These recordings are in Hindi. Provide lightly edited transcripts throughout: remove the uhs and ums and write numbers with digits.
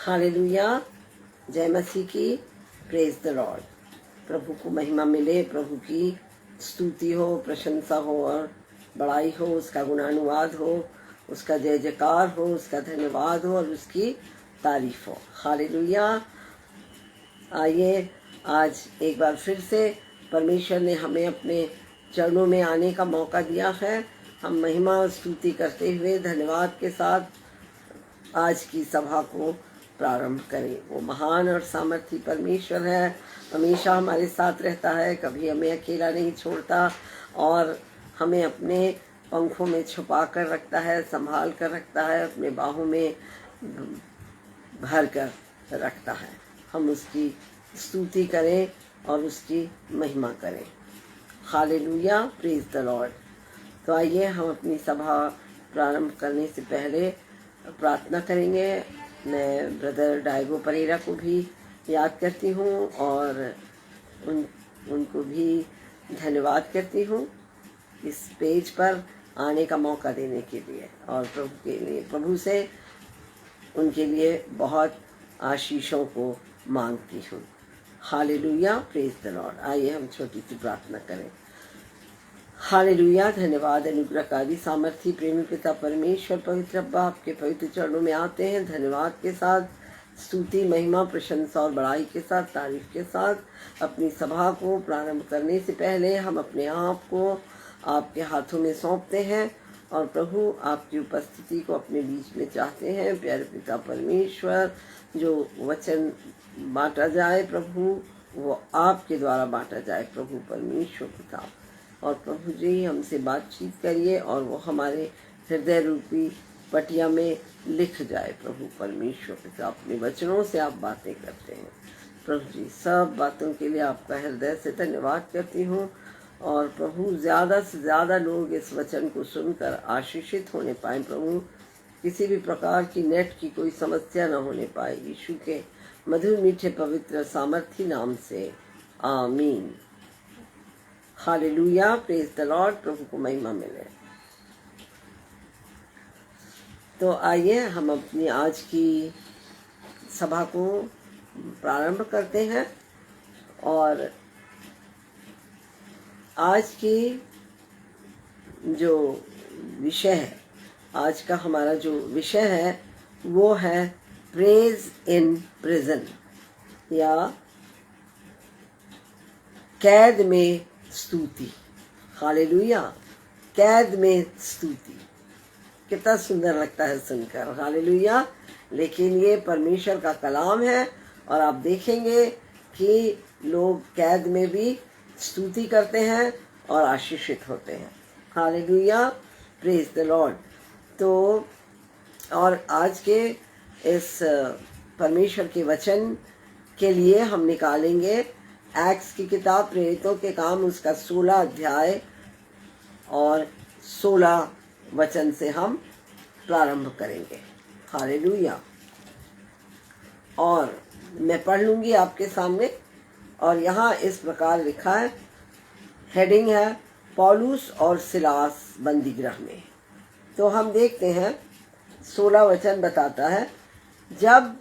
हालेलुया, जय मसीह की, प्रेज द लॉर्ड। प्रभु को महिमा मिले, प्रभु की स्तुति हो, प्रशंसा हो और बड़ाई हो, उसका गुणानुवाद हो, उसका जय जयकार हो, उसका धन्यवाद हो और उसकी तारीफ हो। हालेलुया। आइए आज एक बार फिर से परमेश्वर ने हमें अपने चरणों में आने का मौका दिया है। हम महिमा और स्तुति करते हुए धन्यवाद के साथ आज की सभा को प्रारंभ करें। वो महान और सामर्थी परमेश्वर है, हमेशा हमारे साथ रहता है, कभी हमें अकेला नहीं छोड़ता और हमें अपने पंखों में छुपा कर रखता है, संभाल कर रखता है, अपने बाहों में भर कर रखता है। हम उसकी स्तुति करें और उसकी महिमा करें। Hallelujah, praise the Lord. तो आइए हम अपनी सभा प्रारंभ करने से पहले प्रार्थना करेंगे। मैं ब्रदर डायगो परेरा को भी याद करती हूँ और उनको भी धन्यवाद करती हूँ इस पेज पर आने का मौका देने के लिए और प्रभु से उनके लिए बहुत आशीषों को मांगती हूँ। Hallelujah, praise the Lord. आइए हम छोटी सी प्रार्थना करें। हालेलुया, धन्यवाद अनुग्रहकारी सामर्थी प्रेमी पिता परमेश्वर पवित्र अब्बा, आपके पवित्र चरणों में आते हैं धन्यवाद के साथ, स्तुति महिमा प्रशंसा और बड़ाई के साथ, तारीफ के साथ। अपनी सभा को प्रारंभ करने से पहले हम अपने आप को आपके हाथों में सौंपते हैं और प्रभु आपकी उपस्थिति को अपने बीच में चाहते हैं। प्यारे पिता परमेश्वर, जो वचन बांटा जाए प्रभु वो आपके द्वारा बांटा जाए प्रभु परमेश्वर पिता। और प्रभु जी हमसे बातचीत करिए और वो हमारे हृदय रूपी पटिया में लिख जाए प्रभु परमेश्वर पिता। अपने वचनों से आप बातें करते हैं प्रभु जी। सब बातों के लिए आपका हृदय से धन्यवाद करती हूँ और प्रभु ज़्यादा से ज़्यादा लोग इस वचन को सुनकर आशीषित होने पाए प्रभु। किसी भी प्रकार की नेट की कोई समस्या न होने पाए, यीशु के मधुर मीठे पवित्र सामर्थी नाम से आमीन। Hallelujah, praise the Lord. प्रभु को महिमा मिले। तो आइए हम अपनी आज की सभा को प्रारंभ करते हैं और आज की जो विषय है, आज का हमारा जो विषय है वो है प्रेज इन प्रिजन या कैद में स्तुति। हालेलुया, कैद में स्तुति। कितना सुंदर लगता है सुनकर। हालेलुया। लेकिन ये परमेश्वर का कलाम है और आप देखेंगे कि लोग कैद में भी स्तुति करते हैं और आशीषित होते हैं। Hallelujah, praise the Lord. तो और आज के इस परमेश्वर के वचन के लिए हम निकालेंगे एक्ट्स की किताब प्रेरितों के काम उसका 16 अध्याय और 16 वचन से हम प्रारंभ करेंगे। हालेलुया। और मैं पढ़ लूँगी आपके सामने और यहाँ इस प्रकार लिखा है, हेडिंग है पौलुस और सिलास बंदीगृह में। तो हम देखते हैं 16 वचन बताता है, जब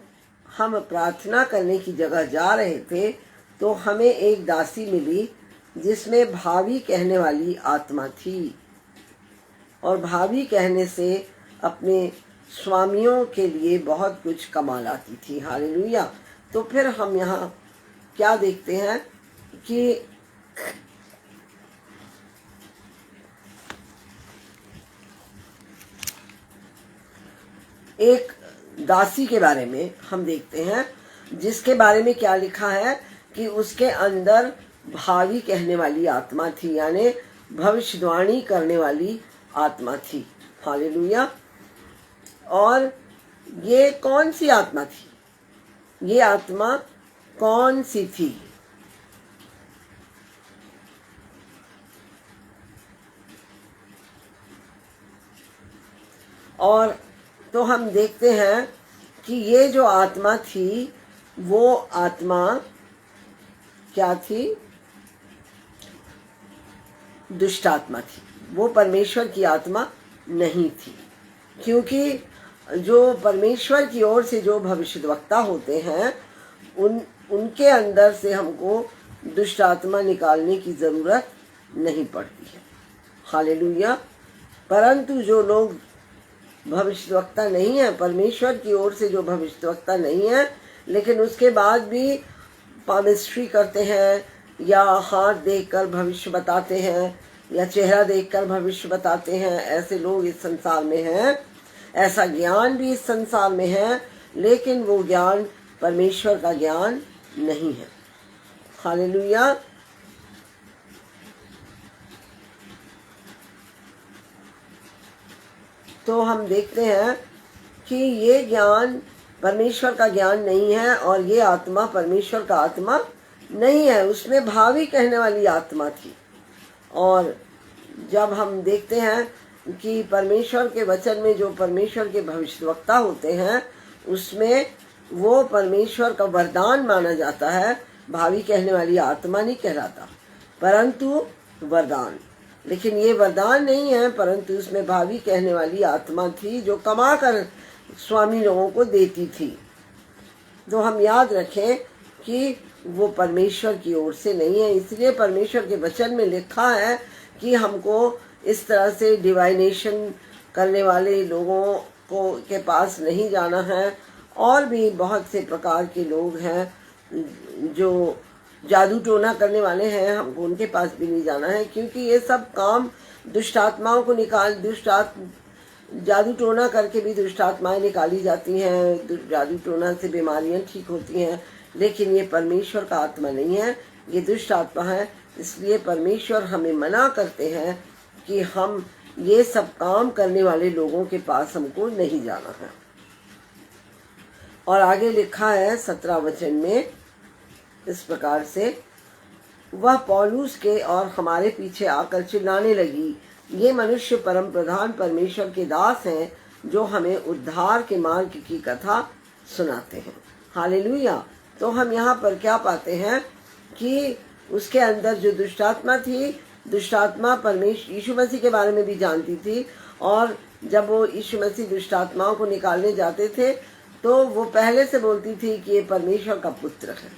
हम प्रार्थना करने की जगह जा रहे थे तो हमें एक दासी मिली जिसमें भावी कहने वाली आत्मा थी और भावी कहने से अपने स्वामियों के लिए बहुत कुछ कमा लाती थी। हालेलुया। तो फिर हम यहाँ क्या देखते हैं कि एक दासी के बारे में हम देखते हैं जिसके बारे में क्या लिखा है कि उसके अंदर भावी कहने वाली आत्मा थी, यानी भविष्यवाणी करने वाली आत्मा थी। हालेलुया। और ये कौन सी आत्मा थी? ये आत्मा कौन सी थी? और तो हम देखते हैं कि ये जो आत्मा थी वो आत्मा क्या थी? दुष्ट आत्मा थी। वो परमेश्वर की आत्मा नहीं थी, क्योंकि जो परमेश्वर की ओर से जो भविष्यद्वक्ता होते हैं उनके अंदर से हमको दुष्ट आत्मा निकालने की ज़रूरत नहीं पड़ती है। हालेलुया। परंतु जो लोग भविष्यद्वक्ता नहीं है, परमेश्वर की ओर से जो भविष्यद्वक्ता नहीं है, लेकिन उसके बाद भी पामिस्ट्री करते हैं या हाथ देखकर भविष्य बताते हैं या चेहरा देखकर भविष्य बताते हैं, ऐसे लोग इस संसार में हैं। ऐसा ज्ञान भी इस संसार में है, लेकिन वो ज्ञान परमेश्वर का ज्ञान नहीं है। हालेलुया। तो हम देखते हैं कि ये ज्ञान परमेश्वर का ज्ञान नहीं है और ये आत्मा परमेश्वर का आत्मा नहीं है। उसमें भावी कहने वाली आत्मा थी। और जब हम देखते हैं कि परमेश्वर के वचन में जो परमेश्वर के भविष्यद्वक्ता होते हैं उसमें वो परमेश्वर का वरदान माना जाता है। भावी कहने वाली आत्मा नहीं कहलाता, परंतु वरदान। लेकिन ये वरदान नहीं है, परंतु उसमें भावी कहने वाली आत्मा थी जो कमा कर स्वामी लोगों को देती थी। तो हम याद रखें कि वो परमेश्वर की ओर से नहीं है। इसलिए परमेश्वर के वचन में लिखा है कि हमको इस तरह से डिवाइनेशन करने वाले लोगों को के पास नहीं जाना है। और भी बहुत से प्रकार के लोग हैं जो जादू टोना करने वाले हैं, हमको उनके पास भी नहीं जाना है, क्योंकि ये सब काम दुष्ट आत्माओं को जादू टोना करके भी दुष्ट आत्माएं निकाली जाती हैं। जादू टोना से बीमारियां ठीक होती हैं, लेकिन ये परमेश्वर का आत्मा नहीं है, ये दुष्ट आत्मा है। इसलिए परमेश्वर हमें मना करते हैं कि हम ये सब काम करने वाले लोगों के पास हमको नहीं जाना है। और आगे लिखा है 17 वचन में इस प्रकार से, वह पौलुस के और हमारे पीछे आकर चिल्लाने लगी, ये मनुष्य परम प्रधान परमेश्वर के दास हैं जो हमें उद्धार के मार्ग की कथा सुनाते हैं। हालेलुया। तो हम यहाँ पर क्या पाते हैं कि उसके अंदर जो दुष्टात्मा थी, दुष्टात्मा परमेश्वर यीशु मसीह के बारे में भी जानती थी। और जब वो यीशु मसीह दुष्टात्माओं को निकालने जाते थे तो वो पहले से बोलती थी कि ये परमेश्वर का पुत्र है।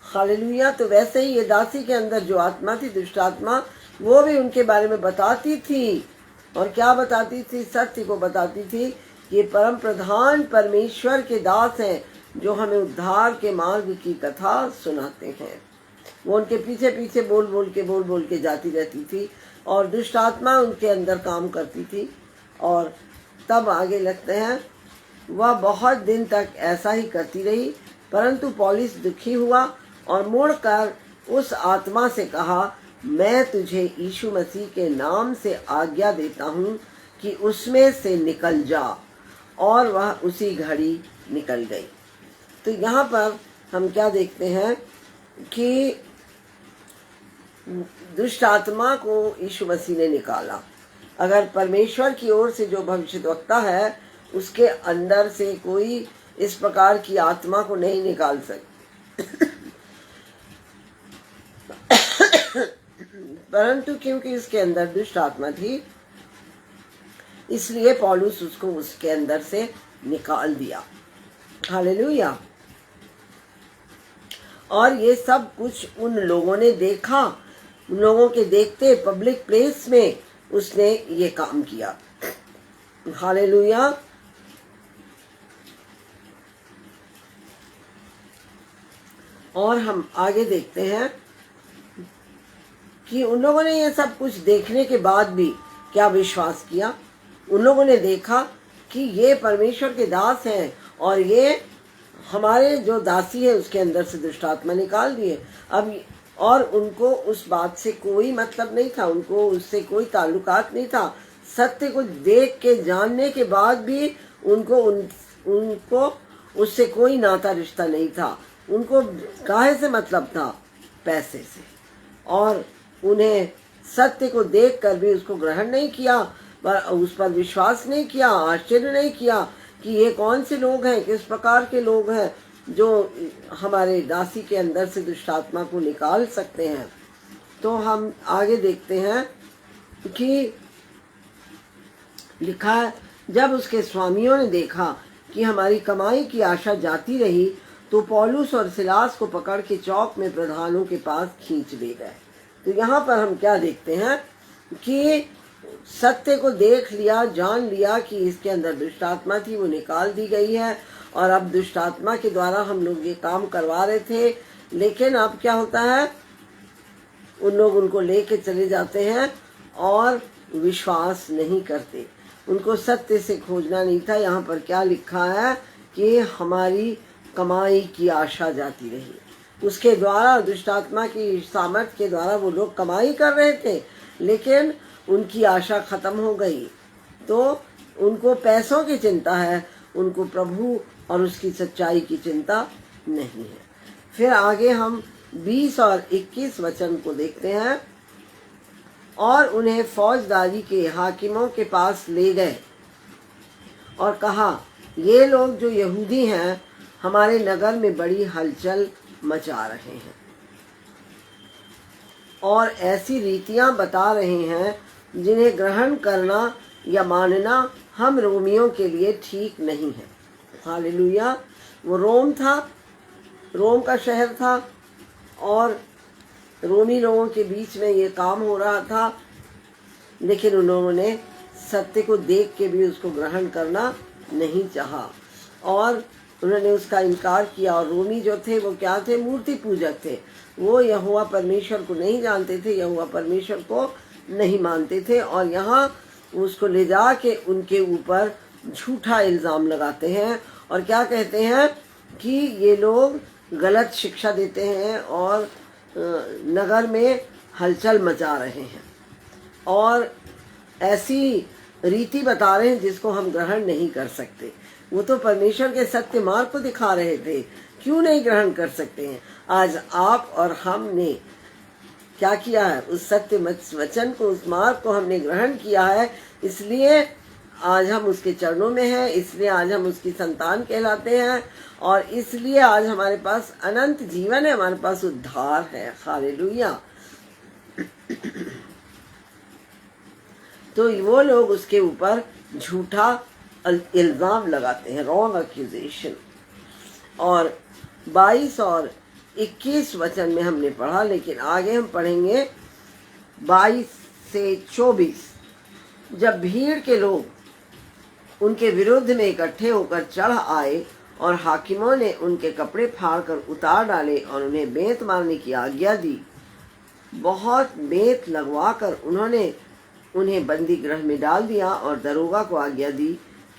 हालेलुया। तो वैसे ही ये दासी के अंदर जो आत्मा थी, दुष्टात्मा, वो भी उनके बारे में बताती थी। और क्या बताती थी? सत्य को बताती थी कि ये परम प्रधान परमेश्वर के दास हैं जो हमें उद्धार के मार्ग की कथा सुनाते हैं। वो उनके पीछे पीछे बोल बोल के जाती रहती थी और दुष्ट आत्मा उनके अंदर काम करती थी। और तब आगे लगते हैं, वह बहुत दिन तक ऐसा ही करती रही, परंतु पौलुस दुखी हुआ और मुड़कर उस आत्मा से कहा, मैं तुझे यीशु मसीह के नाम से आज्ञा देता हूँ कि उसमें से निकल जा। और वह उसी घड़ी निकल गई। तो यहाँ पर हम क्या देखते हैं कि दुष्ट आत्मा को यीशु मसीह ने निकाला। अगर परमेश्वर की ओर से जो भविष्यद्वक्ता है उसके अंदर से कोई इस प्रकार की आत्मा को नहीं निकाल सकता, परंतु क्योंकि इसके अंदर दुष्ट आत्मा थी इसलिए पौलुस उसको उसके अंदर से निकाल दिया। हालेलुया। और ये सब कुछ उन लोगों ने देखा, उन लोगों के देखते पब्लिक प्लेस में उसने ये काम किया। हालेलुया। और हम आगे देखते हैं कि उन लोगों ने ये सब कुछ देखने के बाद भी क्या विश्वास किया। उन लोगों ने देखा कि ये परमेश्वर के दास हैं और ये हमारे जो दासी है उसके अंदर से दुष्ट आत्मा निकाल दिए। अब और उनको उस बात से कोई मतलब नहीं था, उनको उससे कोई ताल्लुकात नहीं था। सत्य को देख के जानने के बाद भी उनको उससे कोई नाता रिश्ता नहीं था। उनको काहे से मतलब था? पैसे से। और उन्हें सत्य को देख कर भी उसको ग्रहण नहीं किया, उस पर विश्वास नहीं किया, आश्चर्य नहीं किया कि ये कौन से लोग हैं, किस प्रकार के लोग हैं जो हमारे दासी के अंदर से दुष्ट आत्मा को निकाल सकते हैं। तो हम आगे देखते हैं कि लिखा है जब उसके स्वामियों ने देखा कि हमारी कमाई की आशा जाती रही तो पौलुस और सिलास को पकड़ के चौक में प्रधानों के पास खींच ले गए। तो यहाँ पर हम क्या देखते हैं कि सत्य को देख लिया, जान लिया कि इसके अंदर दुष्ट आत्मा थी, वो निकाल दी गई है और अब दुष्ट आत्मा के द्वारा हम लोग ये काम करवा रहे थे। लेकिन अब क्या होता है, उन लोग उनको लेके चले जाते हैं और विश्वास नहीं करते। उनको सत्य से खोजना नहीं था। यहाँ पर क्या लिखा है कि हमारी कमाई की आशा जाती रही। उसके द्वारा, दुष्ट आत्मा की सामर्थ्य के द्वारा वो लोग कमाई कर रहे थे, लेकिन उनकी आशा खत्म हो गई। तो उनको पैसों की चिंता है, उनको प्रभु और उसकी सच्चाई की चिंता नहीं है। फिर आगे हम 20 और 21 वचन को देखते हैं। और उन्हें फौजदारी के हाकिमों के पास ले गए और कहा, ये लोग जो यहूदी हैं हमारे नगर में बड़ी हलचल मचा रहे हैं और ऐसी रीतियां बता रहे हैं जिन्हें ग्रहण करना या मानना हम रोमियों के लिए ठीक नहीं है। हालेलुया। वो रोम था, रोम का शहर था और रोमी लोगों के बीच में ये काम हो रहा था, लेकिन उन्होंने सत्य को देख के भी उसको ग्रहण करना नहीं चाहा और उन्होंने उसका इनकार किया। और रोमी जो थे वो क्या थे, मूर्ति पूजक थे। वो यहोवा परमेश्वर को नहीं जानते थे, यहोवा परमेश्वर को नहीं मानते थे। और यहाँ उसको ले जा के उनके ऊपर झूठा इल्ज़ाम लगाते हैं और क्या कहते हैं कि ये लोग गलत शिक्षा देते हैं और नगर में हलचल मचा रहे हैं और ऐसी रीति बता रहे हैं जिसको हम ग्रहण नहीं कर सकते। वो तो परमेश्वर के सत्य मार्ग को दिखा रहे थे, क्यों नहीं ग्रहण कर सकते हैं? आज आप और हमने क्या किया है, उस सत्य वचन को, उस मार्ग को हमने ग्रहण किया है, इसलिए आज हम उसके चरणों में हैं, इसलिए आज हम उसकी संतान कहलाते हैं और इसलिए आज हमारे पास अनंत जीवन है, हमारे पास उद्धार है। हालेलुया। तो वो लोग उसके ऊपर झूठा इल्ज़ाम लगाते हैं, रॉन्ग एक्यूजेशन। और 22 और 21 वचन में हमने पढ़ा, लेकिन आगे हम पढ़ेंगे 22 से 24। जब भीड़ के लोग उनके विरुद्ध में इकट्ठे होकर चढ़ आए और हाकिमों ने उनके कपड़े फाड़कर उतार डाले और उन्हें बेंत मारने की आज्ञा दी, बहुत बेंत लगवाकर उन्होंने उन्हें बंदी गृह में डाल दिया और दरोगा को आज्ञा दी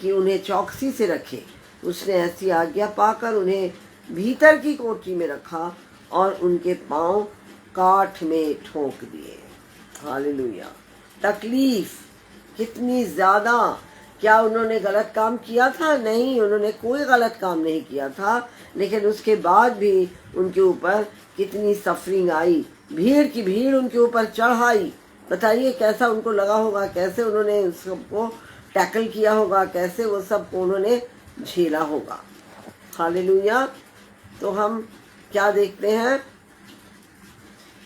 कि उन्हें चौकसी से रखे। उसने ऐसी आज्ञा पाकर उन्हें भीतर की कोठरी में रखा और उनके पांव काठ में ठोक दिए। हालेलुया। तकलीफ कितनी ज्यादा! क्या उन्होंने गलत काम किया था? नहीं, उन्होंने कोई गलत काम नहीं किया था, लेकिन उसके बाद भी उनके ऊपर कितनी सफरिंग आई। भीड़ की भीड़ उनके ऊपर चढ़ाई। बताइए कैसा उनको लगा होगा, कैसे उन्होंने सबको टैकल किया होगा, कैसे वो सबको उन्होंने झेला होगा। हालेलुया। तो हम क्या देखते हैं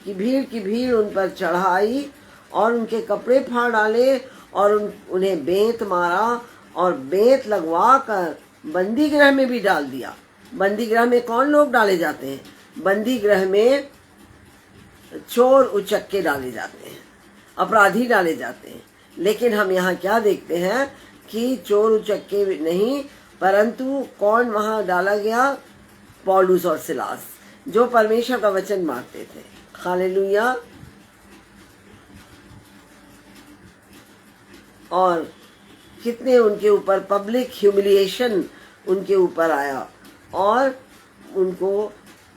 कि भीड़ की भीड़ उन पर चढ़ाई और उनके कपड़े फाड़ डाले और उन्हें बेंत मारा और बेंत लगवा कर बंदी गृह में भी डाल दिया। बंदी गृह में कौन लोग डाले जाते हैं? बंदी गृह में चोर उचक्के डाले जाते हैं, अपराधी डाले जाते हैं। लेकिन हम यहाँ क्या देखते हैं कि चोर उचक्के नहीं, परंतु कौन वहाँ डाला गया? पौलुस और सिलास, जो परमेश्वर का वचन मानते थे। हालेलुया। और कितने उनके ऊपर पब्लिक ह्यूमिलिएशन उनके ऊपर आया और उनको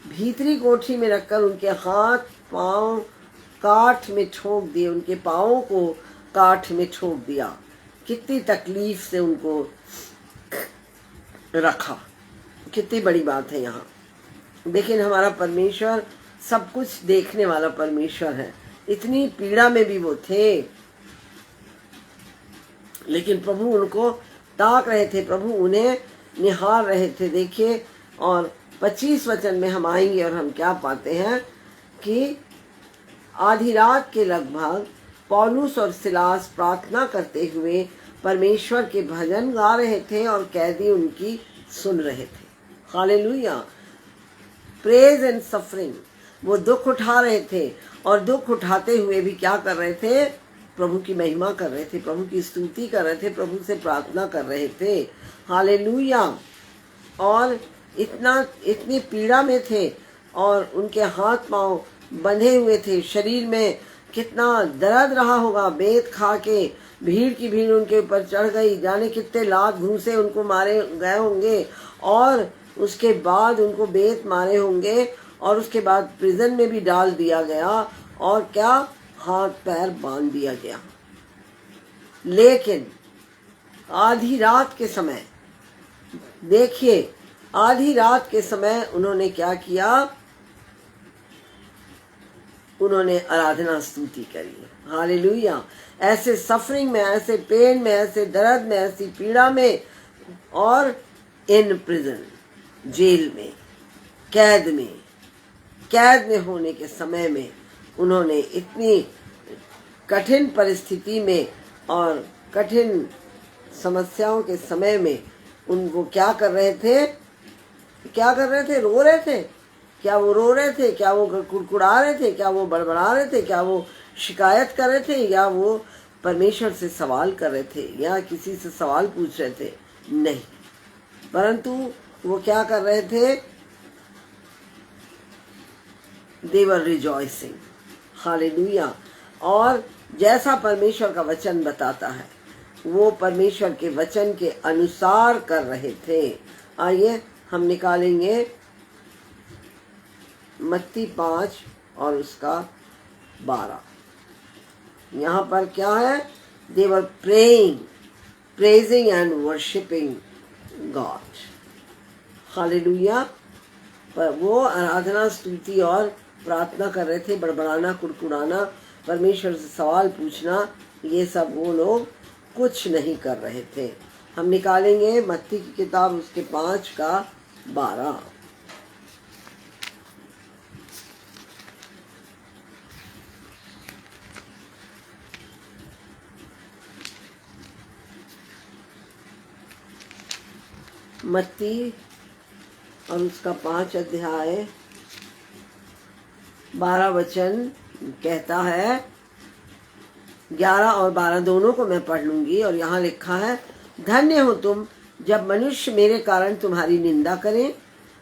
भीतरी कोठरी में रखकर उनके हाथ पांव काठ में ठोक दिए, उनके पाँवों को काठ में ठोक दिया। कितनी तकलीफ से उनको रखा। कितनी बड़ी बात है यहाँ। लेकिन हमारा परमेश्वर सब कुछ देखने वाला परमेश्वर है। इतनी पीड़ा में भी वो थे, लेकिन प्रभु उनको ताक रहे थे, प्रभु उन्हें निहार रहे थे। देखिए, और 25 वचन में हम आएंगे और हम क्या पाते हैं कि आधी रात के लगभग पौलुस और सिलास प्रार्थना करते हुए परमेश्वर के भजन गा रहे थे और कैदी उनकी सुन रहे थे। हालेलुया। प्रेज एंड सफरिंग, वो दुख उठा रहे थे और दुख उठाते हुए भी क्या कर रहे थे? प्रभु की महिमा कर रहे थे, प्रभु की स्तुति कर रहे थे, प्रभु से प्रार्थना कर रहे थे। हालेलुया। और इतनी पीड़ा में थे और उनके हाथ पांव बंधे हुए थे, शरीर में कितना दर्द रहा होगा। बेत खा के भीड़ की भीड़ उनके ऊपर चढ़ गई, जाने कितने लात घूंसे उनको मारे गए होंगे और उसके बाद उनको बेत मारे होंगे और उसके बाद प्रिजन में भी डाल दिया गया और क्या, हाथ पैर बांध दिया गया। लेकिन आधी रात के समय, देखिए आधी रात के समय उन्होंने क्या किया? उन्होंने आराधना स्तुति करी। हालेलुया। ऐसे सफरिंग में, ऐसे पेन में, ऐसे दर्द में, ऐसी पीड़ा में और इन प्रिजन, जेल में, कैद में होने के समय में उन्होंने इतनी कठिन परिस्थिति में और कठिन समस्याओं के समय में उनको क्या कर रहे थे? रो रहे थे। क्या वो रो रहे थे? क्या वो कुड़कुड़ा रहे थे? क्या वो बड़बड़ा रहे थे? क्या वो शिकायत कर रहे थे? या वो परमेश्वर से सवाल कर रहे थे या किसी से सवाल पूछ रहे थे? नहीं, परंतु वो क्या कर रहे थे? They were rejoicing. हालेलुया। और जैसा परमेश्वर का वचन बताता है वो परमेश्वर के वचन के अनुसार कर रहे थे। आइए हम निकालेंगे मत्ती 5 और उसका 12। यहाँ पर क्या है? They were praying, praising and worshiping God. Hallelujah. पर वो आराधना स्तुति और प्रार्थना कर रहे थे। बड़बड़ाना, कुड़कुड़ाना, परमेश्वर से सवाल पूछना, ये सब वो लोग कुछ नहीं कर रहे थे। हम निकालेंगे मत्ती की किताब उसके 5 का 12। मत्ती और उसका 5 अध्याय 12 वचन कहता है, 11 और 12 दोनों को मैं पढ़ लूंगी। और यहाँ लिखा है, धन्य हो तुम जब मनुष्य मेरे कारण तुम्हारी निंदा करें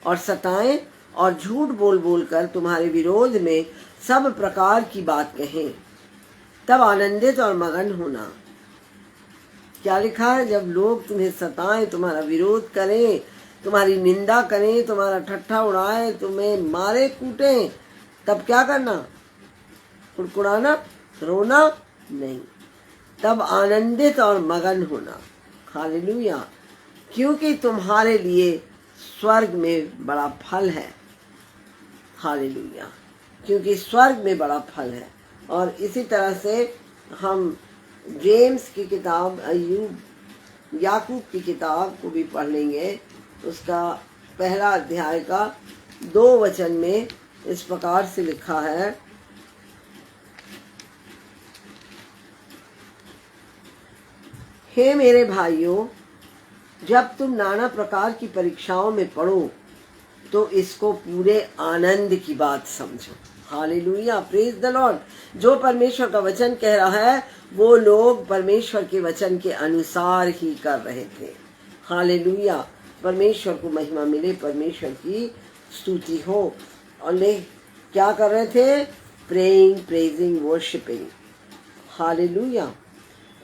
और सताएं और झूठ बोल बोल कर तुम्हारे विरोध में सब प्रकार की बात कहें, तब आनंदित और मगन होना। क्या लिखा है? जब लोग तुम्हें सताएं, तुम्हारा विरोध करें, तुम्हारी निंदा करें, तुम्हारा ठट्ठा उड़ाएं, तुम्हें मारे कूटें, तब क्या करना? कुड़कुड़ाना, रोना नहीं, तब आनंदित और मगन होना। हालेलुया। क्योंकि तुम्हारे लिए स्वर्ग में बड़ा फल है। हालेलुया। क्योंकि स्वर्ग में बड़ा फल है। और इसी तरह से हम जेम्स की किताब, याकूब की किताब को भी पढ़ लेंगे। उसका 1 अध्याय का 2 वचन में इस प्रकार से लिखा है, हे मेरे भाइयों, जब तुम नाना प्रकार की परीक्षाओं में पड़ो तो इसको पूरे आनंद की बात समझो। Hallelujah, praise the Lord. जो परमेश्वर का वचन कह रहा है वो लोग परमेश्वर के वचन के अनुसार ही कर रहे थे। हालेलुया। परमेश्वर को महिमा मिले, परमेश्वर की स्तुति हो। और ले क्या कर रहे थे? Praying, praising, worshipping. हालेलुया।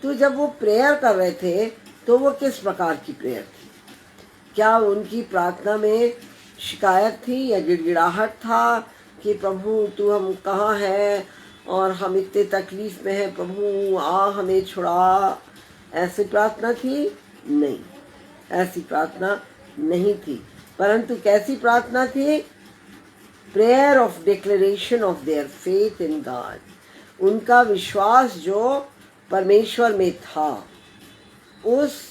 तो जब वो प्रेयर कर रहे थे तो वो किस प्रकार की प्रेयर थी? क्या उनकी प्रार्थना में शिकायत थी या गिड़गिड़ाहट था कि प्रभु तू हम कहाँ है और हम इतने तकलीफ में हैं, प्रभु आ हमें छुड़ा? ऐसी प्रार्थना थी? नहीं, ऐसी प्रार्थना नहीं थी। परंतु कैसी प्रार्थना थी? Prayer of declaration of their faith in God. उनका विश्वास जो परमेश्वर में था, उस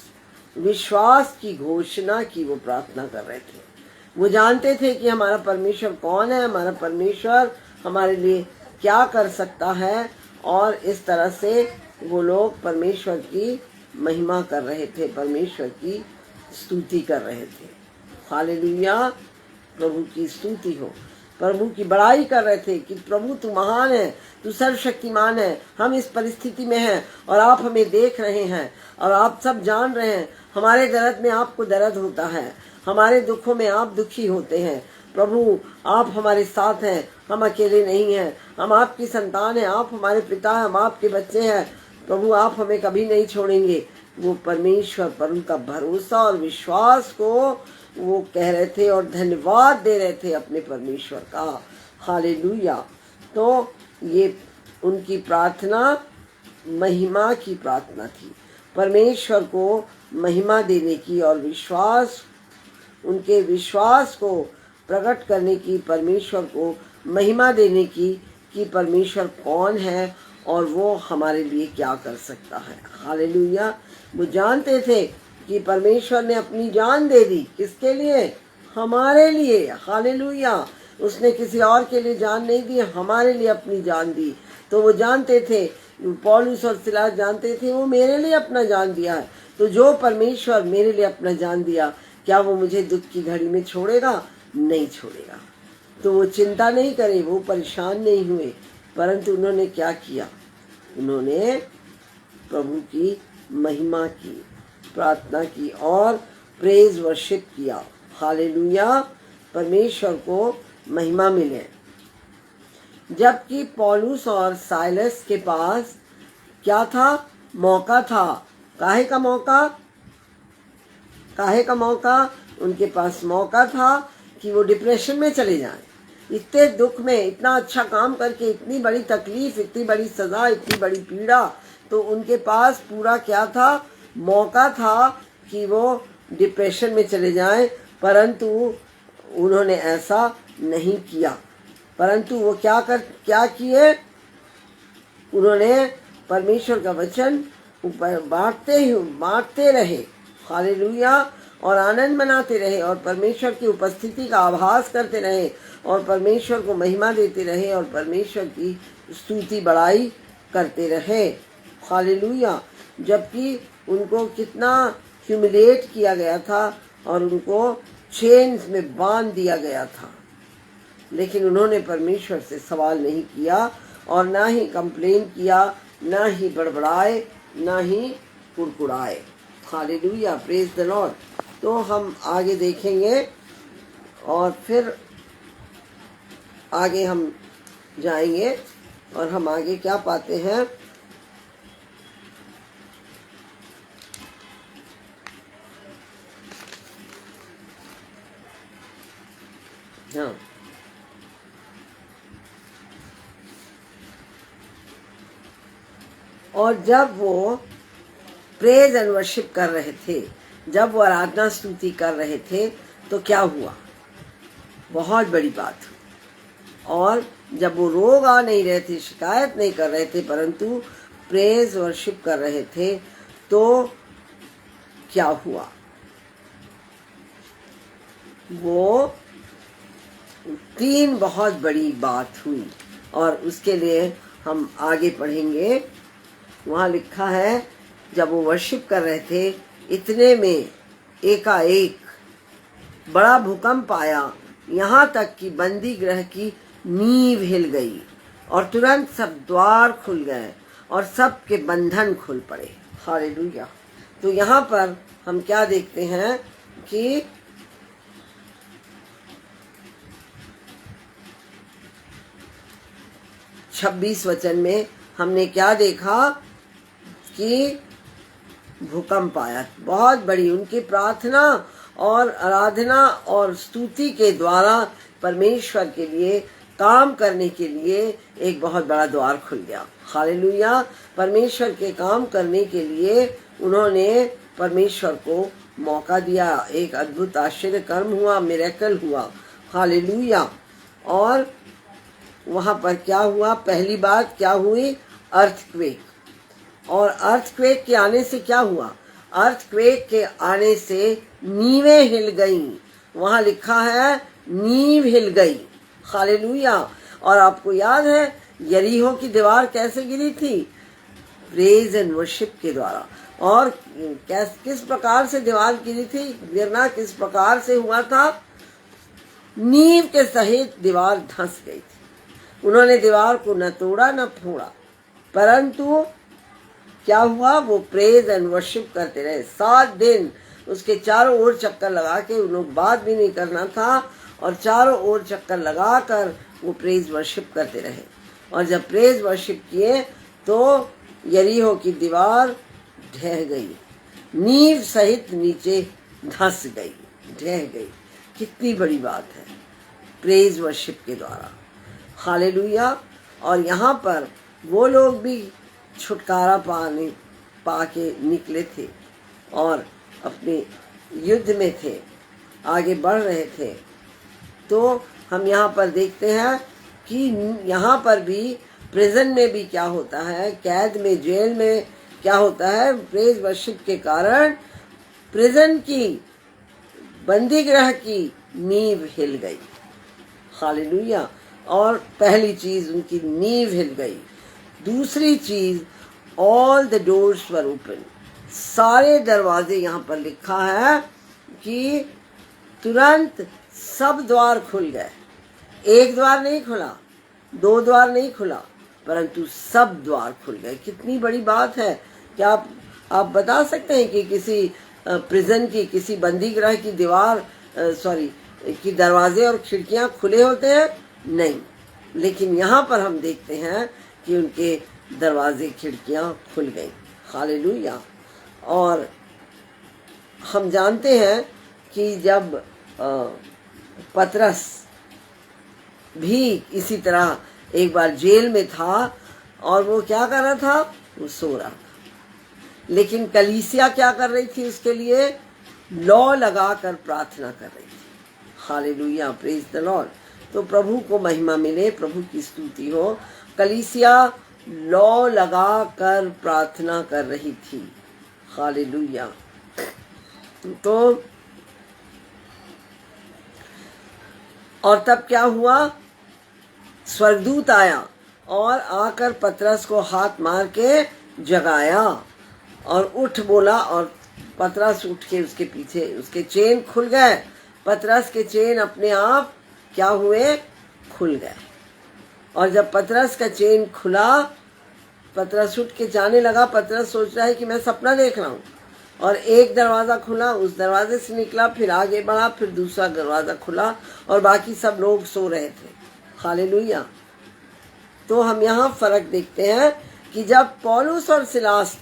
विश्वास की घोषणा की वो प्रार्थना कर रहे थे। वो जानते थे कि हमारा परमेश्वर कौन है, हमारा परमेश्वर हमारे लिए क्या कर सकता है। और इस तरह से वो लोग परमेश्वर की महिमा कर रहे थे, परमेश्वर की स्तुति कर रहे थे। हालेलुया, प्रभु की स्तुति हो, प्रभु की बड़ाई कर रहे थे कि प्रभु तू महान है, तू सर्वशक्तिमान है। हम इस परिस्थिति में हैं और आप हमें देख रहे हैं और आप सब जान रहे हैं। हमारे दर्द में आपको दर्द होता है, हमारे दुखों में आप दुखी होते हैं। प्रभु आप हमारे साथ हैं, हम अकेले नहीं हैं, हम आपकी संतान हैं, आप हमारे पिता हैं, हम आपके बच्चे हैं। प्रभु आप हमें कभी नहीं छोड़ेंगे। वो परमेश्वर पर उनका भरोसा और विश्वास को वो कह रहे थे और धन्यवाद दे रहे थे अपने परमेश्वर का। हालेलुया। तो ये उनकी प्रार्थना महिमा की प्रार्थना थी, परमेश्वर को महिमा देने की और विश्वास, उनके विश्वास को प्रकट करने की, परमेश्वर को महिमा देने की कि परमेश्वर कौन है और वो हमारे लिए क्या कर सकता है। हालेलुया। वो जानते थे कि परमेश्वर ने अपनी जान दे दी, किसके लिए? हमारे लिए। हालेलुया। उसने किसी और के लिए जान नहीं दी, हमारे लिए अपनी जान दी। तो वो जानते थे, पौलुस और सिलास जानते थे, वो मेरे लिए अपना जान दिया है। तो जो परमेश्वर मेरे लिए अपना जान दिया, क्या वो मुझे दुख की घड़ी में छोड़ेगा? नहीं छोड़ेगा। तो वो चिंता नहीं करे, वो परेशान नहीं हुए, परंतु उन्होंने क्या किया? उन्होंने प्रभु की महिमा की, प्रार्थना की और प्रेज वर्शिप किया। हालेलुया। परमेश्वर को महिमा मिले। जबकि पौलुस और साइलस के पास क्या था? मौका था। काहे का मौका? काहे का मौका? उनके पास मौका था कि वो डिप्रेशन में चले जाएं। इतने दुख में, इतना अच्छा काम करके, इतनी बड़ी तकलीफ, इतनी बड़ी सजा, इतनी बड़ी पीड़ा, तो उनके पास पूरा क्या था? मौका था कि वो डिप्रेशन में चले जाएं, परंतु उन्होंने ऐसा नहीं किया। परंतु वो क्या किए? उन्होंने परमेश्वर का वचन बांटते रहे। हालेलुया। और आनंद मनाते रहे और परमेश्वर की उपस्थिति का आभास करते रहे और परमेश्वर को महिमा देते रहे और परमेश्वर की स्तुति बड़ाई करते रहे। हालेलुया। जबकि उनको कितना ह्यूमिलेट किया गया था और उनको चेन्स में बांध दिया गया था, लेकिन उन्होंने परमेश्वर से सवाल नहीं किया और ना ही कंप्लेन किया, ना ही बड़बड़ाए, ना ही कुड़कुड़ाए। Hallelujah, praise the Lord. तो हम आगे देखेंगे और फिर आगे हम जाएंगे और हम आगे क्या पाते हैं। हाँ, और जब वो प्रेज एंड वर्शिप कर रहे थे, जब वो आराधना स्तुति कर रहे थे, तो क्या हुआ? बहुत बड़ी बात हुई। और जब वो रोग आ नहीं रहे थे, शिकायत नहीं कर रहे थे, परंतु प्रेज वर्शिप कर रहे थे, तो क्या हुआ? वो 3 बहुत बड़ी बात हुई और उसके लिए हम आगे पढ़ेंगे। वहाँ लिखा है, जब वो वर्शिप कर रहे थे, इतने में एकाएक बड़ा भूकंप आया, यहाँ तक कि बंदी गृह की नींव हिल गई और तुरंत सब द्वार खुल गए और सब के बंधन खुल पड़े। हालेलुया। तो यहाँ पर हम क्या देखते हैं कि छब्बीस वचन में हमने क्या देखा कि भूकंप आया। बहुत बड़ी उनकी प्रार्थना और आराधना और स्तुति के द्वारा परमेश्वर के लिए काम करने के लिए एक बहुत बड़ा द्वार खुल गया। हालेलुया। परमेश्वर के काम करने के लिए उन्होंने परमेश्वर को मौका दिया। एक अद्भुत आश्चर्य कर्म हुआ, मिरेकल हुआ। हालेलुया। और वहाँ पर क्या हुआ? पहली बात क्या हुई? अर्थक्वेक। और अर्थक्वेक के आने से क्या हुआ? अर्थक्वेक के आने से नींवें हिल गईं। वहाँ लिखा है नींव हिल गई। हालेलुया। और आपको याद है यरीहो की दीवार कैसे गिरी थी? प्रेज एंड वर्शिप के द्वारा। और किस प्रकार से दीवार गिरी थी, गिरना किस प्रकार से हुआ था, नींव के सहित दीवार धंस गई थी। उन्होंने दीवार को न तोड़ा न फोड़ा, परंतु क्या हुआ, वो प्रेज एंड वर्शिप करते रहे 7 दिन। उसके चारों ओर चक्कर लगा के, उन लोग बात भी नहीं करना था, और चारों ओर चक्कर लगाकर वो प्रेज वर्शिप करते रहे। और जब प्रेज वर्शिप किए तो यरीहो की दीवार ढह गई, नींव सहित नीचे धंस गई, ढह गई। कितनी बड़ी बात है, प्रेज वर्शिप के द्वारा। हालेलुया। और यहाँ पर वो लोग भी छुटकारा पाके निकले थे और अपने युद्ध में थे, आगे बढ़ रहे थे। तो हम यहाँ पर देखते हैं कि यहाँ पर भी प्रिजन में भी क्या होता है, कैद में, जेल में क्या होता है, प्रेज वर्शिप के कारण प्रिजन की, बंदी गृह की नींव हिल गई। हालेलुया। और पहली चीज, उनकी नींव हिल गई। दूसरी चीज, all the doors were open, सारे दरवाजे, यहाँ पर लिखा है कि तुरंत सब द्वार खुल गए। एक द्वार नहीं खुला, 2 द्वार नहीं खुला, परंतु सब द्वार खुल गए। कितनी बड़ी बात है। क्या आप बता सकते हैं कि किसी प्रिजन की, किसी बंदी गृह की दीवार की दरवाजे और खिड़कियां खुले होते हैं? नहीं। लेकिन यहाँ पर हम देखते हैं कि उनके दरवाजे, खिड़कियां खुल गई। हालेलुया। और हम जानते हैं कि जब पतरस भी इसी तरह एक बार जेल में था, और वो क्या कर रहा था, वो सो रहा था। लेकिन कलीसिया क्या कर रही थी, उसके लिए लौ लगाकर प्रार्थना कर रही थी। Hallelujah, praise the Lord. तो प्रभु को महिमा मिले, प्रभु की स्तुति हो। कलीसिया लौ लगाकर प्रार्थना कर रही थी। हालेलुया। तो और तब क्या हुआ, स्वर्गदूत आया और आकर पतरस को हाथ मार के जगाया और उठ बोला, और पतरस उठ के उसके पीछे, उसके चेन खुल गए। पतरस के चेन अपने आप क्या हुए, खुल गए। और जब पतरस का चेन खुला, पतरस उठ के जाने लगा। पतरस सोच रहा है कि मैं सपना देख रहा हूँ। और एक दरवाजा खुला, उस दरवाजे से निकला, फिर आगे बढ़ा, फिर दूसरा दरवाजा खुला, और बाकी सब लोग सो रहे थे। हालेलुया। तो हम यहाँ फर्क देखते हैं कि जब पौलुस और सिलास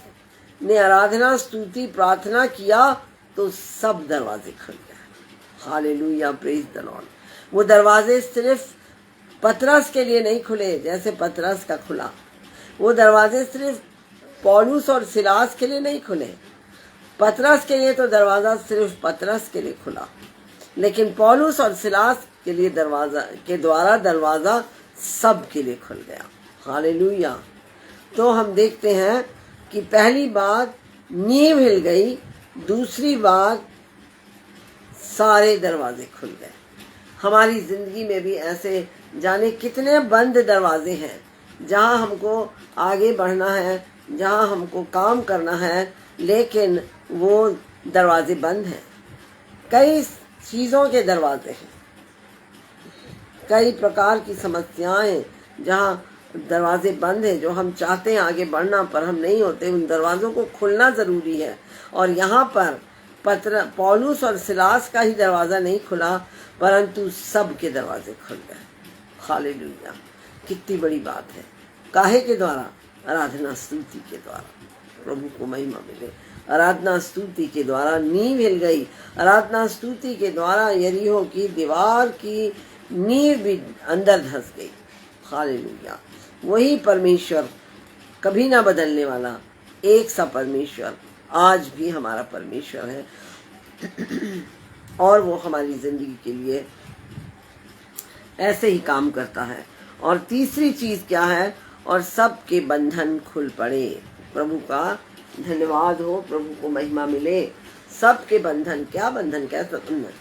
ने आराधना, स्तुति, प्रार्थना किया तो सब दरवाजे खुल गए। Hallelujah, praise the Lord. वो दरवाजे सिर्फ पतरस के लिए नहीं खुले जैसे पतरस का खुला, वो दरवाजे सिर्फ पौलुस और सिलास के लिए नहीं खुले। पतरस के लिए तो दरवाजा सिर्फ पतरस के लिए खुला, लेकिन पौलुस और सिलास के लिए दरवाजा सब के लिए खुल गया। हालेलुया। तो हम देखते हैं कि पहली बात नींव हिल गई, दूसरी बात सारे दरवाजे खुल गए। हमारी जिंदगी में भी ऐसे जाने कितने बंद दरवाजे हैं, जहां हमको आगे बढ़ना है, जहां हमको काम करना है, लेकिन वो दरवाजे बंद हैं। कई चीज़ों के दरवाजे हैं, कई प्रकार की समस्याएं जहां दरवाजे बंद हैं, जो हम चाहते हैं आगे बढ़ना पर हम नहीं होते। उन दरवाज़ों को खुलना ज़रूरी है। और यहाँ पर पौलुस और सिलास का ही दरवाज़ा नहीं खुला, परंतु सब के दरवाजे खुल गए। हालेलुया। कितनी बड़ी बात है। काहे के द्वारा? आराधना स्तुति के द्वारा। प्रभु को महिमा मिले। आराधना स्तुति के द्वारा नींव हिल गई। आराधना स्तुति के द्वारा यरीहो की दीवार की नींव भी अंदर धंस गई। हालेलुया। वही परमेश्वर, कभी ना बदलने वाला एक सा परमेश्वर आज भी हमारा परमेश्वर है, और वो हमारी जिंदगी के लिए ऐसे ही काम करता है। और तीसरी चीज क्या है? और सबके बंधन खुल पड़े। प्रभु का धन्यवाद हो, प्रभु को महिमा मिले। सबके बंधन, क्या बंधन, क्या बंधन?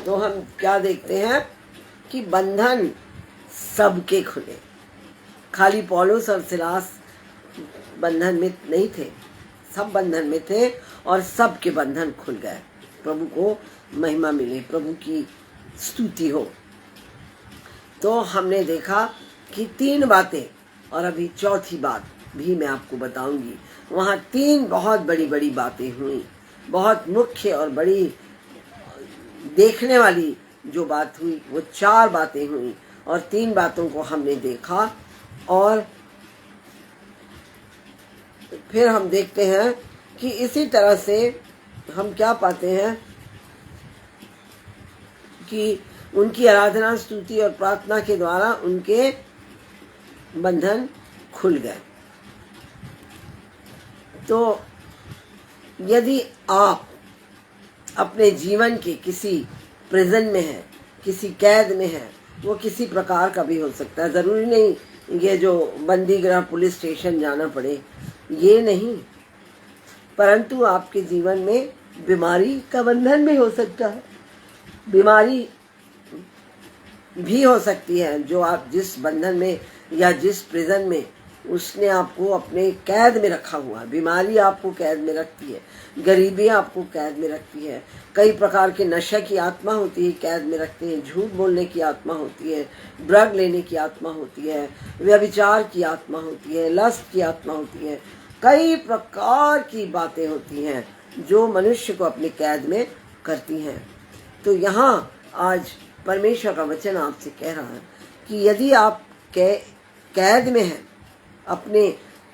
तो हम क्या देखते हैं कि बंधन सबके खुले। खाली पौलुस और सिलास बंधन में नहीं थे, सब बंधन में थे और सबके बंधन खुल गए। प्रभु को महिमा मिले, प्रभु की स्तुति हो। तो हमने देखा कि 3 बातें, और अभी चौथी बात भी मैं आपको बताऊंगी। वहाँ 3 बहुत बड़ी बड़ी बातें हुई, बहुत मुख्य और बड़ी देखने वाली जो बात हुई वो 4 बातें हुई और 3 बातों को हमने देखा। और फिर हम देखते हैं कि इसी तरह से हम क्या पाते हैं कि उनकी आराधना, स्तुति और प्रार्थना के द्वारा उनके बंधन खुल गए। तो यदि आप अपने जीवन के किसी प्रिजन में हैं, किसी कैद में हैं, वो किसी प्रकार का भी हो सकता है, ज़रूरी नहीं ये जो बंदी गृह पुलिस स्टेशन जाना पड़े, ये नहीं, परंतु आपके जीवन में बीमारी का बंधन भी हो सकता है। बीमारी भी हो सकती है जो आप जिस बंधन में या जिस प्रिजन में उसने आपको अपने कैद में रखा हुआ है। बीमारी आपको कैद में रखती है, गरीबी आपको कैद में रखती है, कई प्रकार के नशे की आत्मा होती है कैद में रखती है, झूठ बोलने की आत्मा होती है, ड्रग लेने की आत्मा होती है, व्यभिचार की आत्मा होती है, लस्ट की आत्मा होती है, कई प्रकार की बातें होती हैं जो मनुष्य को अपने कैद में करती हैं। तो यहाँ आज परमेश्वर का वचन आपसे कह रहा है कि यदि आप कैद में हैं, अपने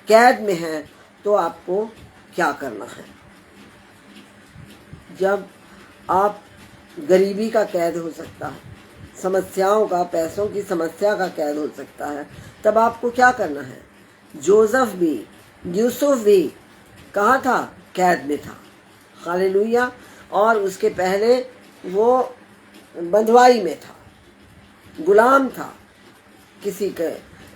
कैद में हैं, तो आपको क्या करना है। जब आप गरीबी का कैद हो सकता है, समस्याओं का, पैसों की समस्या का कैद हो सकता है, तब आपको क्या करना है। जोसेफ भी, यूसुफ भी कहाँ था, कैद में था। हालेलुया। और उसके पहले वो बंधुआई में था, गुलाम था किसी के,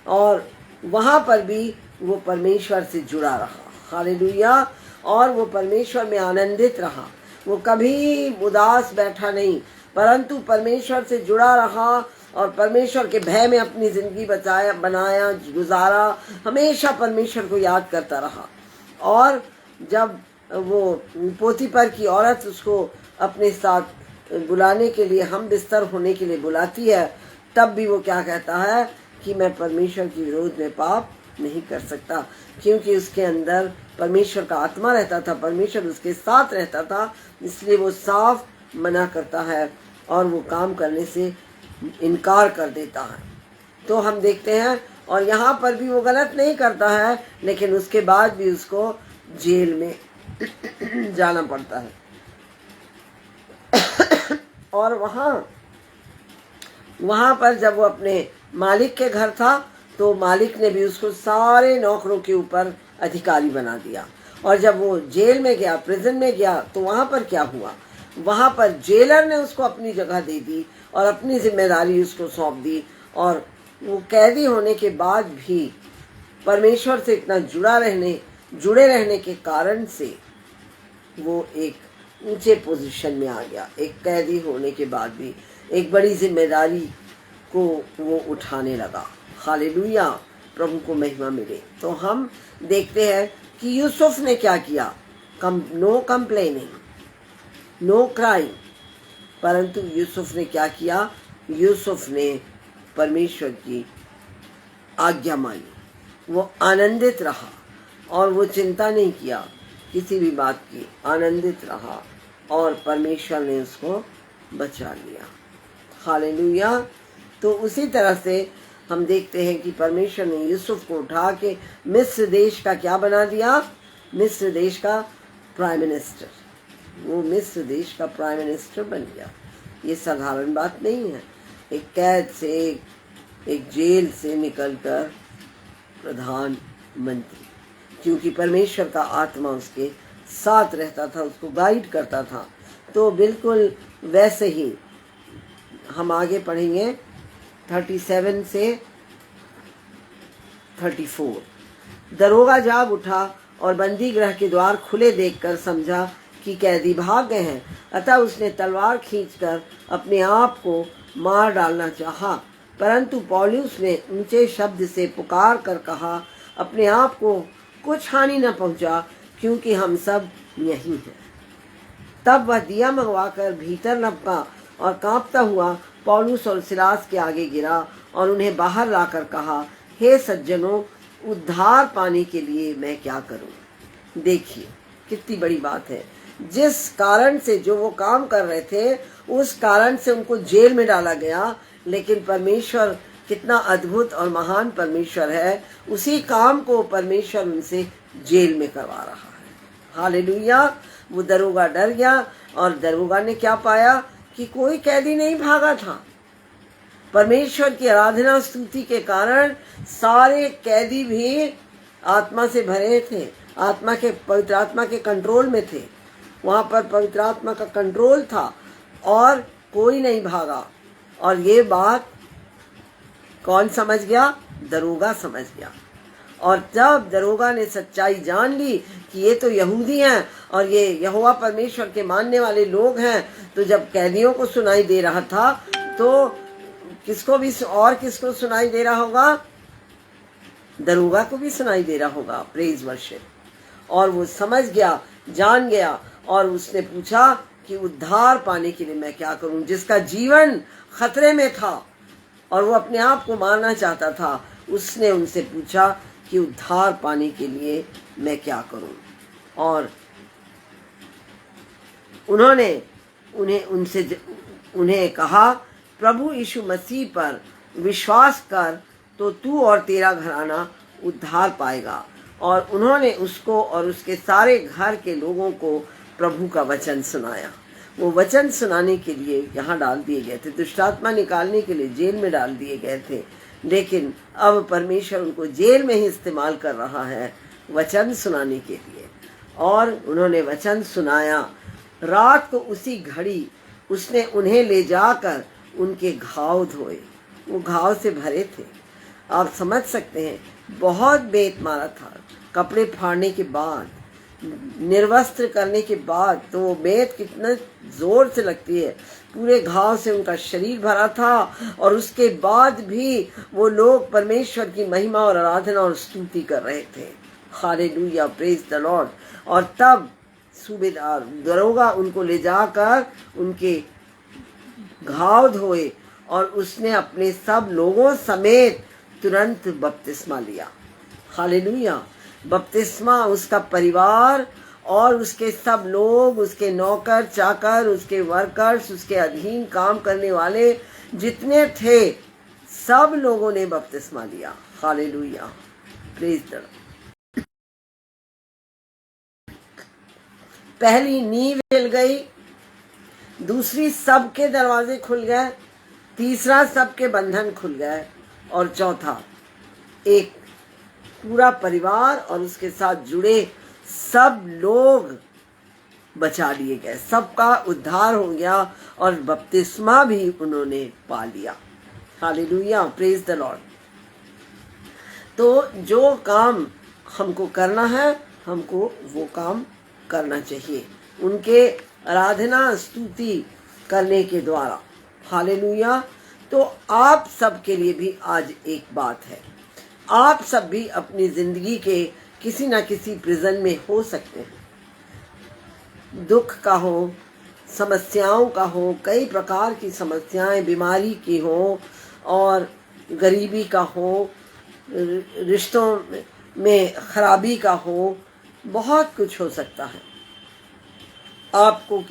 और वहाँ पर भी वो परमेश्वर से जुड़ा रहा। हालेलुया। और वो परमेश्वर में आनंदित रहा, वो कभी उदास बैठा नहीं, परंतु परमेश्वर से जुड़ा रहा और परमेश्वर के भय में अपनी जिंदगी बनाया, गुजारा, हमेशा परमेश्वर को याद करता रहा। और जब वो पोतीपर की औरत उसको अपने साथ बुलाने के लिए, हम बिस्तर होने के लिए बुलाती है, तब भी वो क्या कहता है कि मैं परमेश्वर के विरोध में पाप नहीं कर सकता, क्योंकि उसके अंदर परमेश्वर का आत्मा रहता था, परमेश्वर उसके साथ रहता था, इसलिए वो साफ मना करता है और वो काम करने से इनकार कर देता है। तो हम देखते हैं, और यहाँ पर भी वो गलत नहीं करता है, लेकिन उसके बाद भी उसको जेल में जाना पड़ता है। और वहाँ पर जब वो अपने मालिक के घर था, तो मालिक ने भी उसको सारे नौकरों के ऊपर अधिकारी बना दिया। और जब वो जेल में गया, प्रिजन में गया, तो वहाँ पर क्या हुआ, वहाँ पर जेलर ने उसको अपनी जगह दे दी और अपनी जिम्मेदारी उसको सौंप दी। और वो कैदी होने के बाद भी परमेश्वर से इतना जुड़े रहने के कारण से वो एक ऊंचे पोजीशन में आ गया। एक कैदी होने के बाद भी एक बड़ी जिम्मेदारी को वो उठाने लगा। हालेलुया, प्रभु को महिमा मिले। तो हम देखते हैं कि यूसुफ ने क्या किया, नो कंप्लेनिंग, नो क्राइम, परंतु यूसुफ ने क्या किया, यूसुफ ने परमेश्वर की आज्ञा मानी, वो आनंदित रहा और वो चिंता नहीं किया किसी भी बात की, आनंदित रहा और परमेश्वर ने उसको बचा लिया। हालेलुया। तो उसी तरह से हम देखते हैं कि परमेश्वर ने यूसुफ को उठा के मिस्र देश का क्या बना दिया, मिस्र देश का प्राइम मिनिस्टर। वो मिस्र देश का प्राइम मिनिस्टर बन गया। ये साधारण बात नहीं है, एक कैद से, एक जेल से निकलकर प्रधानमंत्री, क्योंकि परमेश्वर का आत्मा उसके साथ रहता था, उसको गाइड करता था। तो बिल्कुल वैसे ही हम आगे पढ़ेंगे 37 से 34। दरोगा जाग उठा और बंदी गृह के द्वार खुले देखकर समझा कि कैदी भाग गए हैं। अतः उसने तलवार खींचकर अपने आप को मार डालना चाहा, परंतु पौलुस ने ऊंचे शब्द से पुकार कर कहा, अपने आप को कुछ हानि न पहुंचा, क्योंकि हम सब यहीं हैं। तब वह दिया मंगवाकर भीतर लपका और कांपता हुआ पौलुस और सिलास के आगे गिरा और उन्हें बाहर लाकर कहा, हे सज्जनों, उद्धार पाने के लिए मैं क्या करूं? देखिए कितनी बड़ी बात है। जिस कारण से जो वो काम कर रहे थे, उस कारण से उनको जेल में डाला गया, लेकिन परमेश्वर कितना अद्भुत और महान परमेश्वर है, उसी काम को परमेश्वर उनसे जेल में करवा रहा है। हालेलुया। वो दरोगा डर गया और दरोगा ने क्या पाया कि कोई कैदी नहीं भागा था। परमेश्वर की आराधना स्तुति के कारण सारे कैदी भी आत्मा से भरे थे, पवित्र आत्मा के कंट्रोल में थे। वहां पर पवित्र आत्मा का कंट्रोल था और कोई नहीं भागा। और ये बात कौन समझ गया? दरोगा समझ गया। और जब दरोगा ने सच्चाई जान ली कि ये तो यहूदी हैं और ये यहोवा परमेश्वर के मानने वाले लोग हैं, तो जब कैदियों को सुनाई दे रहा था तो किसको सुनाई दे रहा होगा? दरोगा को भी सुनाई दे रहा होगा। Praise worship. और वो समझ गया, जान गया, और उसने पूछा कि उद्धार पाने के लिए मैं क्या करूं? जिसका जीवन खतरे में था और वो अपने आप को मारना चाहता था, उसने उनसे पूछा कि उद्धार पाने के लिए मैं क्या करूं? और उन्हें कहा, प्रभु यीशु मसीह पर विश्वास कर तो तू और तेरा घराना उद्धार पाएगा। और उन्होंने उसको और उसके सारे घर के लोगों को प्रभु का वचन सुनाया। वो वचन सुनाने के लिए यहाँ डाल दिए गए थे, दुष्टात्मा निकालने के लिए जेल में डाल दिए गए थे, लेकिन अब परमेश्वर उनको जेल में ही इस्तेमाल कर रहा है वचन सुनाने के लिए। और उन्होंने वचन सुनाया। रात को उसी घड़ी उसने उन्हें ले जाकर उनके घाव धोए। वो घाव से भरे थे, आप समझ सकते हैं। बहुत बेत मारा था, कपड़े फाड़ने के बाद, निर्वस्त्र करने के बाद, तो वो बेत कितना जोर से लगती है। पूरे घाव से उनका शरीर भरा था और उसके बाद भी वो लोग परमेश्वर की महिमा और आराधना और स्तुति कर रहे थे। Hallelujah, praise the Lord. और तब सूबेदार दरोगा उनको ले जाकर उनके घाव धोए और उसने अपने सब लोगों समेत तुरंत बपतिस्मा लिया। हालेलुया। बपतिस्मा, उसका परिवार और उसके सब लोग, उसके नौकर चाकर, उसके वर्कर्स, उसके अधीन काम करने वाले जितने थे, सब लोगों ने बपतिस्मा लिया। Hallelujah, praise the Lord. पहली नींव हिल गई, दूसरी सबके दरवाजे खुल गए, तीसरा सबके बंधन खुल गए, और चौथा एक पूरा परिवार और उसके साथ जुड़े सब लोग बचा लिए गए। सबका उद्धार हो गया और बपतिस्मा भी उन्होंने पा लिया। Hallelujah, praise the Lord. तो जो काम हमको करना है, हमको वो काम करना चाहिए, उनके आराधना स्तुति करने के द्वारा। हालेलुया। तो आप सब के लिए भी आज एक बात है, आप सब भी अपनी जिंदगी के किसी न किसी प्रिजन में हो सकते हैं। दुख का हो, समस्याओं का हो, कई प्रकार की समस्याएं, बीमारी की हो और गरीबी का हो, रिश्तों में खराबी का हो, बहुत कुछ हो सकता है। आपको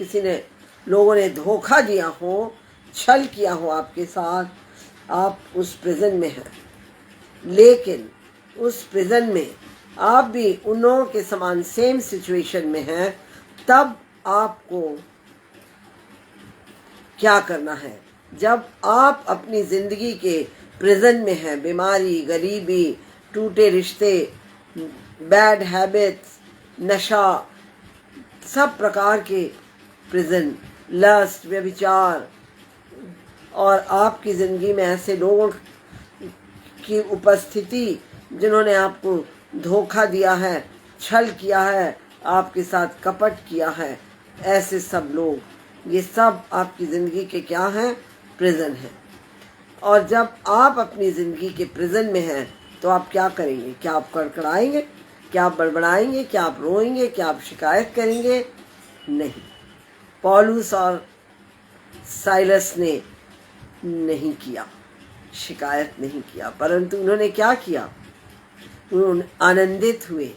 लोगों ने धोखा दिया हो, छल किया हो आपके साथ, आप उस प्रिजन में हैं, लेकिन उस प्रिजन में आप भी उन लोगों के समान सेम सिचुएशन में हैं, तब आपको क्या करना है? जब आप अपनी जिंदगी के प्रिजन में हैं, बीमारी, गरीबी, टूटे रिश्ते, बैड हैबिट्स, नशा, सब प्रकार के प्रिजन, लस्ट, व्यभिचार, और आपकी जिंदगी में ऐसे लोगों की उपस्थिति जिन्होंने आपको धोखा दिया है, छल किया है, आपके साथ कपट किया है, ऐसे सब लोग, ये सब आपकी ज़िंदगी के क्या हैं? प्रिजन हैं। और जब आप अपनी ज़िंदगी के प्रिजन में हैं तो आप क्या करेंगे? क्या आप कड़कड़ाएंगे? क्या आप बड़बड़ाएंगे? क्या आप रोएंगे? क्या आप शिकायत करेंगे? नहीं। पौलुस और साइलस ने नहीं किया, शिकायत नहीं किया, परंतु उन्होंने क्या किया? उन्होंने आनंदित हुए।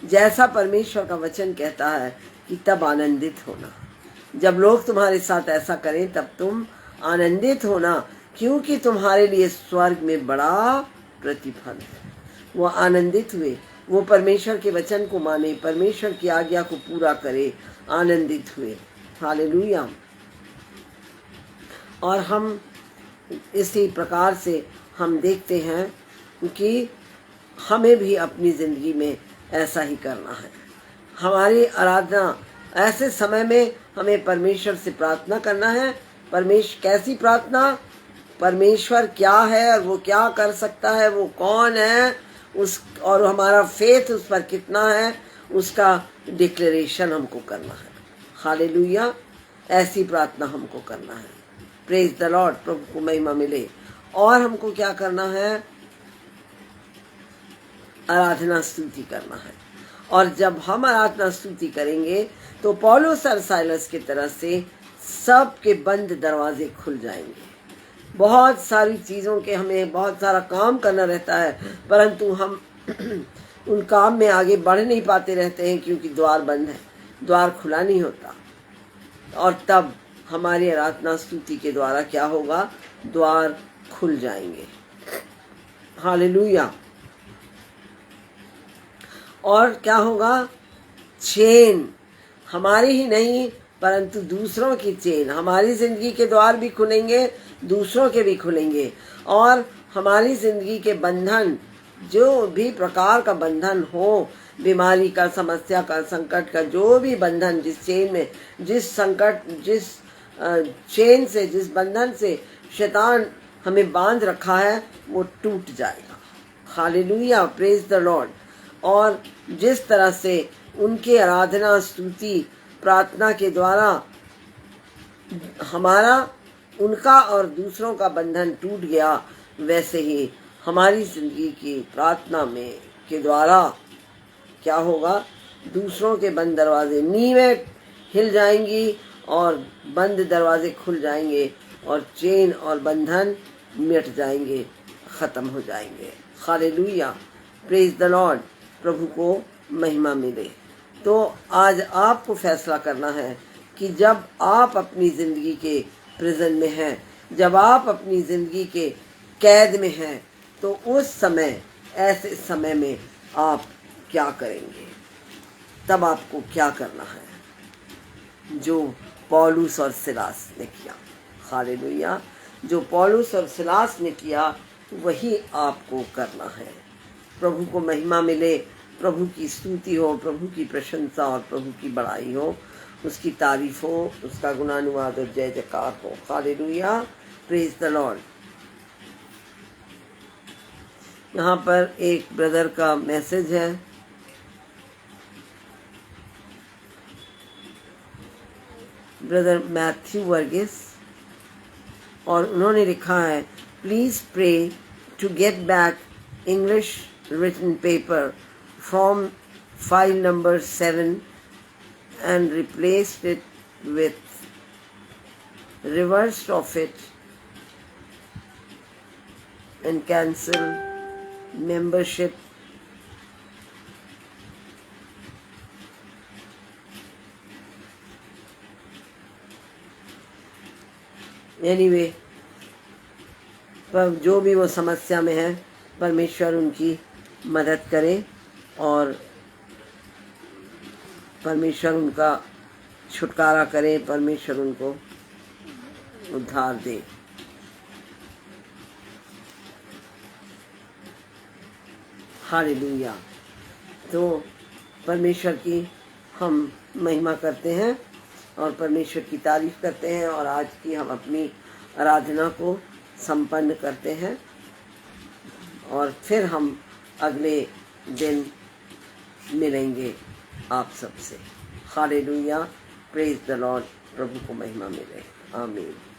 जैसा परमेश्वर का वचन कहता है कि तब आनंदित होना। जब लोग तुम्हारे साथ ऐसा करें तब तुम आनंदित होना, क्योंकि तुम्हारे लिए स्वर्ग में बड़ा प्रतिफल है। वो आनंदित हुए, वो परमेश्वर के वचन को माने, परमेश्वर की आज्ञा को पूरा करे, आनंदित हुए। हालेलुया। और हम इसी प्रकार से हम देखते हैं कि हमें भी अपनी ज़िंदगी में ऐसा ही करना है। हमारी आराधना ऐसे समय में हमें परमेश्वर से प्रार्थना करना है। कैसी प्रार्थना? परमेश्वर क्या है और वो क्या कर सकता है, वो कौन है, और हमारा फेथ उस पर कितना है, उसका डिक्लेरेशन हमको करना है। हालेलुया। ऐसी प्रार्थना हमको करना है। Praise the Lord. प्रभु को महिमा मिले। और हमको क्या करना है? आराधना स्तुति करना है। और जब हम आराधना स्तुति करेंगे तो पौलुस और साइलस की तरह से सबके बंद दरवाजे खुल जाएंगे। बहुत सारी चीज़ों के हमें बहुत सारा काम करना रहता है, परंतु हम उन काम में आगे बढ़ नहीं पाते रहते हैं, क्योंकि द्वार बंद है, द्वार खुला नहीं होता। और तब हमारी आराधना स्तुति के द्वारा क्या होगा? द्वार खुल जाएंगे। हालेलुया। और क्या होगा? चेन हमारी ही नहीं परंतु दूसरों की चेन, हमारी जिंदगी के द्वार भी खुलेंगे, दूसरों के भी खुलेंगे। और हमारी जिंदगी के बंधन, जो भी प्रकार का बंधन हो, बीमारी का, समस्या का, संकट का, जो भी बंधन, जिस चेन में, जिस संकट, जिस चेन से, जिस बंधन से शैतान हमें बांध रखा है, वो टूट जाएगा। हालेलुया। Praise the Lord. और जिस तरह से उनके आराधना स्तुति प्रार्थना के द्वारा हमारा, उनका और दूसरों का बंधन टूट गया, वैसे ही हमारी जिंदगी की प्रार्थना में के द्वारा क्या होगा? दूसरों के बंद दरवाजे, नींवें हिल जाएंगी और बंद दरवाजे खुल जाएंगे और चेन और बंधन मिट जाएंगे, खत्म हो जाएंगे। हालेलुया। Praise the Lord. प्रभु को महिमा मिले। तो आज आपको फैसला करना है कि जब आप अपनी ज़िंदगी के प्रिजन में हैं, जब आप अपनी ज़िंदगी के कैद में हैं, तो उस समय, ऐसे समय में आप क्या करेंगे? तब आपको क्या करना है? जो पौलुस और सिलास ने किया। हालेलुया। जो पौलुस और सिलास ने किया वही आपको करना है। प्रभु को महिमा मिले, प्रभु की स्तुति हो, प्रभु की प्रशंसा और प्रभु की बड़ाई हो, उसकी तारीफ हो, उसका गुणानुवाद और जय जयकार हो। हालेलुया। Praise the Lord. यहाँ पर एक ब्रदर का मैसेज है। ब्रदर मैथ्यू वर्गीस, और उन्होंने लिखा है, please pray to get back English written paper from file number 7 and replaced it with reverse of it and cancel membership anyway। पर जो भी वो समस्या में है, परमेश्वर उनकी मदद करे और परमेश्वर उनका छुटकारा करे, परमेश्वर उनको उद्धार दे। हालेलुया। तो परमेश्वर की हम महिमा करते हैं और परमेश्वर की तारीफ करते हैं, और आज की हम अपनी आराधना को संपन्न करते हैं, और फिर हम अगले दिन मिलेंगे आप सबसे। हालेलुया। Praise the Lord. प्रभु को महिमा मिले। आमीन।